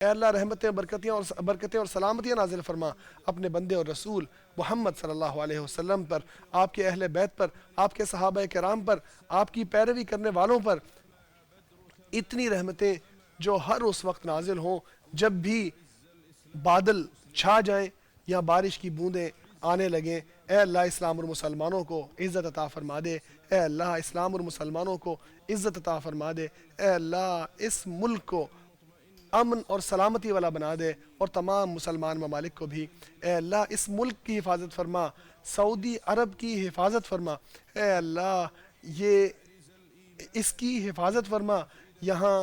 اے اللہ رحمتیں برکتیں اور سلامتیاں نازل فرما اپنے بندے اور رسول محمد صلی اللہ علیہ وسلم پر، آپ کے اہل بیت پر، آپ کے صحابہ کرام پر، آپ کی پیروی کرنے والوں پر، اتنی رحمتیں جو ہر اس وقت نازل ہوں جب بھی بادل چھا جائیں یا بارش کی بوندیں آنے لگیں۔ اے اللہ اسلام اور مسلمانوں کو عزت عطا فرما دے، اے اللہ اسلام اور مسلمانوں کو عزت عطا فرما دے، اے اللہ اس ملک کو امن اور سلامتی والا بنا دے، اور تمام مسلمان ممالک کو بھی۔ اے اللہ اس ملک کی حفاظت فرما، سعودی عرب کی حفاظت فرما، اے اللہ یہ اس کی حفاظت فرما۔ یہاں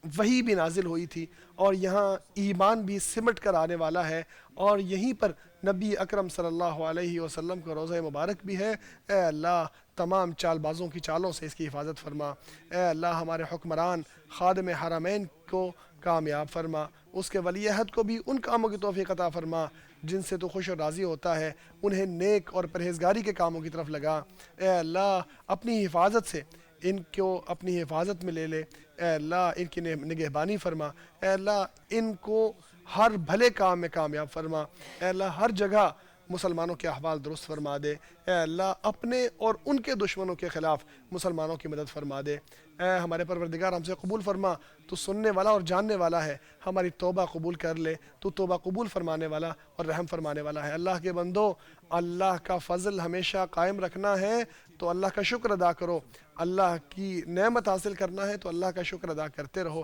وہی بھی نازل ہوئی تھی اور یہاں ایمان بھی سمٹ کر آنے والا ہے، اور یہیں پر نبی اکرم صلی اللہ علیہ وسلم کا روضہ مبارک بھی ہے۔ اے اللہ تمام چال بازوں کی چالوں سے اس کی حفاظت فرما۔ اے اللہ ہمارے حکمران خادم حرمین کو کامیاب فرما، اس کے ولی عہد کو بھی ان کاموں کی توفیق عطا فرما جن سے تو خوش و راضی ہوتا ہے، انہیں نیک اور پرہیزگاری کے کاموں کی طرف لگا۔ اے اللہ اپنی حفاظت سے ان کو اپنی حفاظت میں لے لے، اے اللہ ان کی نگہبانی فرما، اے اللہ ان کو ہر بھلے کام میں کامیاب فرما، اے اللہ ہر جگہ مسلمانوں کے احوال درست فرما دے، اے اللہ اپنے اور ان کے دشمنوں کے خلاف مسلمانوں کی مدد فرما دے۔ اے ہمارے پروردگار ہم سے قبول فرما، تو سننے والا اور جاننے والا ہے، ہماری توبہ قبول کر لے، تو توبہ قبول فرمانے والا اور رحم فرمانے والا ہے۔ اللہ کے بندو، اللہ کا فضل ہمیشہ قائم رکھنا ہے تو اللہ کا شکر ادا کرو، اللہ کی نعمت حاصل کرنا ہے تو اللہ کا شکر ادا کرتے رہو۔